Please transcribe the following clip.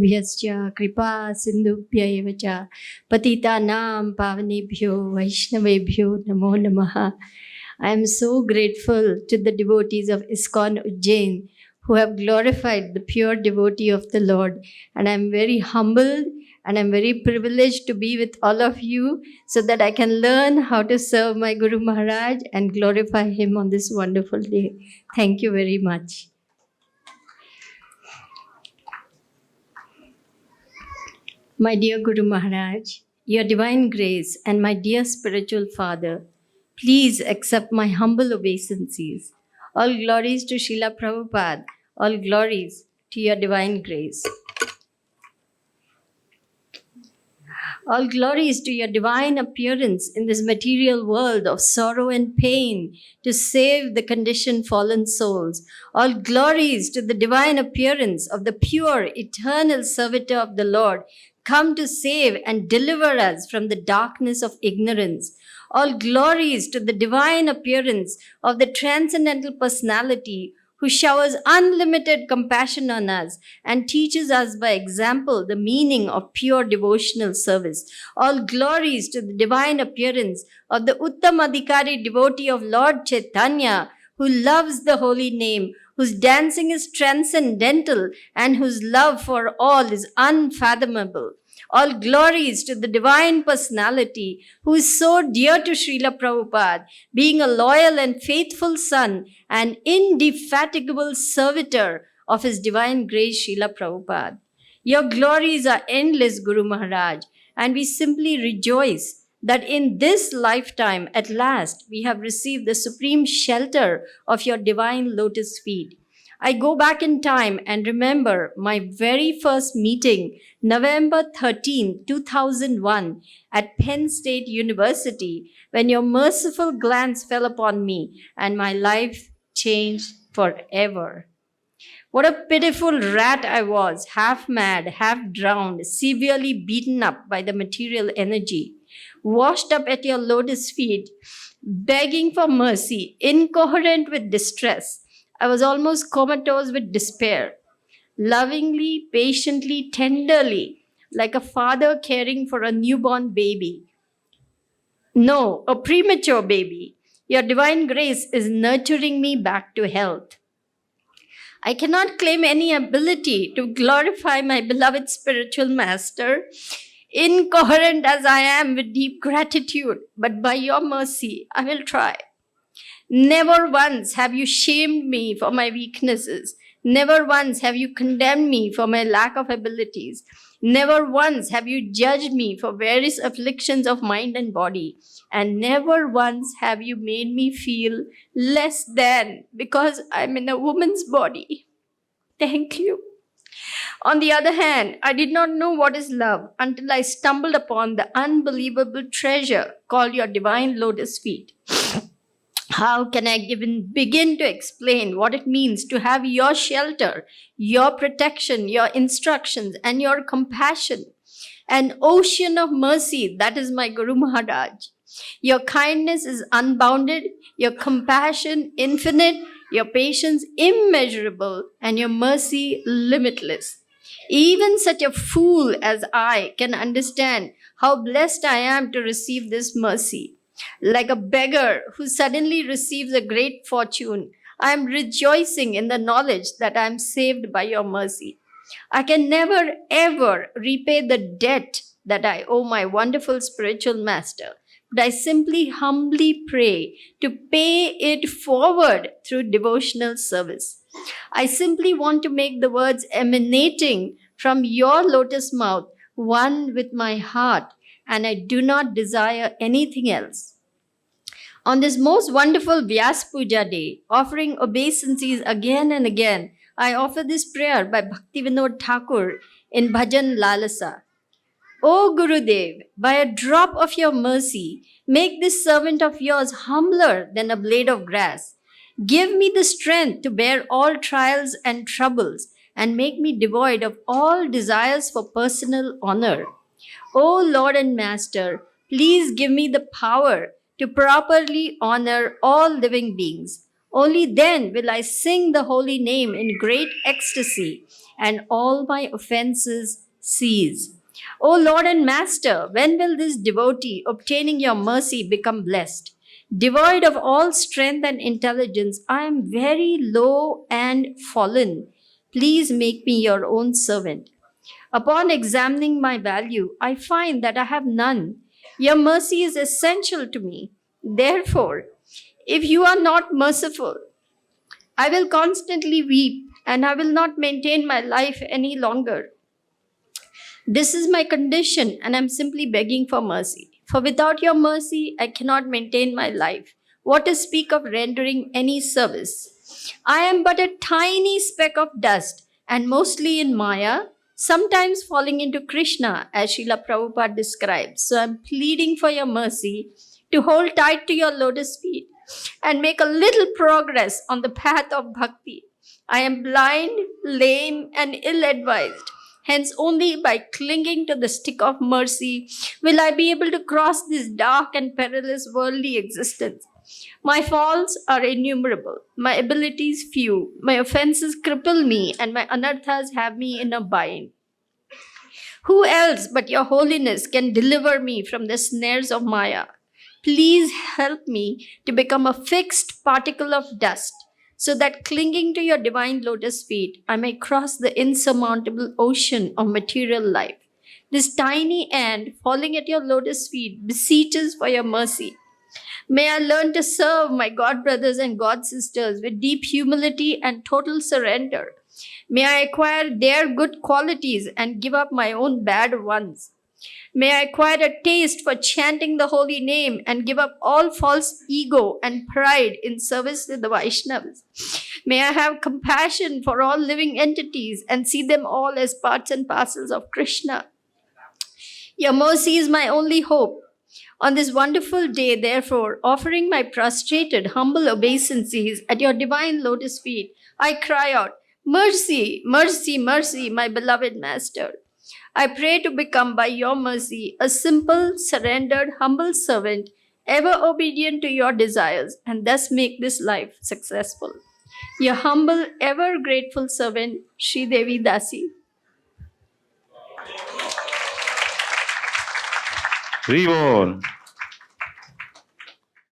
भ्यश्च कृपा सिन्धुभ्य एव च पतितानां पावनेभ्यो वैष्णवेभ्यो नमो नमः. I am so grateful to the devotees of ISKCON Ujjain who have glorified the pure devotee of the Lord. And I am very humbled and I am very privileged to be with all of you so that I can learn how to serve my Guru Maharaj and glorify him on this wonderful day. Thank you very much. My dear Guru Maharaj, Your Divine Grace and my dear spiritual father, please accept my humble obeisances. All glories to Srila Prabhupada, all glories to Your Divine Grace. All glories to Your divine appearance in this material world of sorrow and pain to save the conditioned fallen souls. All glories to the divine appearance of the pure, eternal servitor of the Lord, come to save and deliver us from the darkness of ignorance. All glories to the divine appearance of the transcendental personality who showers unlimited compassion on us and teaches us by example the meaning of pure devotional service. All glories to the divine appearance of the Uttamadhikari devotee of Lord Chaitanya, who loves the holy name, whose dancing is transcendental, and whose love for all is unfathomable. All glories to the divine personality who is so dear to Srila Prabhupada, being a loyal and faithful son and indefatigable servitor of His divine grace, Srila Prabhupada. Your glories are endless, Guru Maharaj, and we simply rejoice that in this lifetime, at last, we have received the supreme shelter of your divine lotus feet. I go back in time and remember my very first meeting, November 13, 2001, at Penn State University, when your merciful glance fell upon me and my life changed forever. What a pitiful rat I was, half mad, half drowned, severely beaten up by the material energy, washed up at your lotus feet, begging for mercy, incoherent with distress. I was almost comatose with despair. Lovingly, patiently, tenderly, like a father caring for a newborn baby. No, a premature baby. Your divine grace is nurturing me back to health. I cannot claim any ability to glorify my beloved spiritual master, incoherent as I am with deep gratitude, but by your mercy, I will try. Never once have you shamed me for my weaknesses. Never once have you condemned me for my lack of abilities. Never once have you judged me for various afflictions of mind and body. And never once have you made me feel less than because I'm in a woman's body. Thank you. On the other hand, I did not know what is love until I stumbled upon the unbelievable treasure called your divine lotus feet. How can I even begin to explain what it means to have your shelter, your protection, your instructions, and your compassion? An ocean of mercy, that is my Guru Maharaj. Your kindness is unbounded, your compassion infinite, your patience immeasurable, and your mercy limitless. Even such a fool as I can understand how blessed I am to receive this mercy. Like a beggar who suddenly receives a great fortune, I am rejoicing in the knowledge that I am saved by your mercy. I can never ever repay the debt that I owe my wonderful spiritual master, but I simply humbly pray to pay it forward through devotional service. I simply want to make the words emanating from your lotus mouth one with my heart, and I do not desire anything else. On this most wonderful Vyas Puja day, offering obeisances again and again, I offer this prayer by Bhaktivinoda Thakur in Bhajan Lalasa. O Gurudev, by a drop of your mercy, make this servant of yours humbler than a blade of grass. Give me the strength to bear all trials and troubles and make me devoid of all desires for personal honor. O Lord and Master, please give me the power to properly honor all living beings. Only then will I sing the holy name in great ecstasy, and all my offenses cease. O Lord and Master, when will this devotee, obtaining your mercy, become blessed? Devoid of all strength and intelligence, I am very low and fallen. Please make me your own servant. Upon examining my value, I find that I have none. Your mercy is essential to me. Therefore, if you are not merciful, I will constantly weep and I will not maintain my life any longer. This is my condition, and I'm simply begging for mercy. For without your mercy, I cannot maintain my life. What to speak of rendering any service? I am but a tiny speck of dust, and mostly in Maya, sometimes falling into Krishna, as Srila Prabhupada describes. So I'm pleading for your mercy to hold tight to your lotus feet and make a little progress on the path of bhakti. I am blind, lame, and ill advised. Hence, only by clinging to the stick of mercy will I be able to cross this dark and perilous worldly existence. My faults are innumerable, my abilities few, my offenses cripple me, and my anarthas have me in a bind. Who else but your holiness can deliver me from the snares of Maya? Please help me to become a fixed particle of dust, so that clinging to your divine lotus feet, I may cross the insurmountable ocean of material life. This tiny ant falling at your lotus feet beseeches for your mercy. May I learn to serve my God brothers and God sisters with deep humility and total surrender. May I acquire their good qualities and give up my own bad ones. May I acquire a taste for chanting the holy name and give up all false ego and pride in service to the Vaishnavas. May I have compassion for all living entities and see them all as parts and parcels of Krishna. Your mercy is my only hope. On this wonderful day, therefore, offering my prostrated, humble obeisances at your divine lotus feet, I cry out, Mercy, mercy, mercy, my beloved Master. I pray to become, by your mercy, a simple, surrendered, humble servant, ever obedient to your desires, and thus make this life successful. Your humble, ever grateful servant, Sri Devi Dasi. Hri Bol.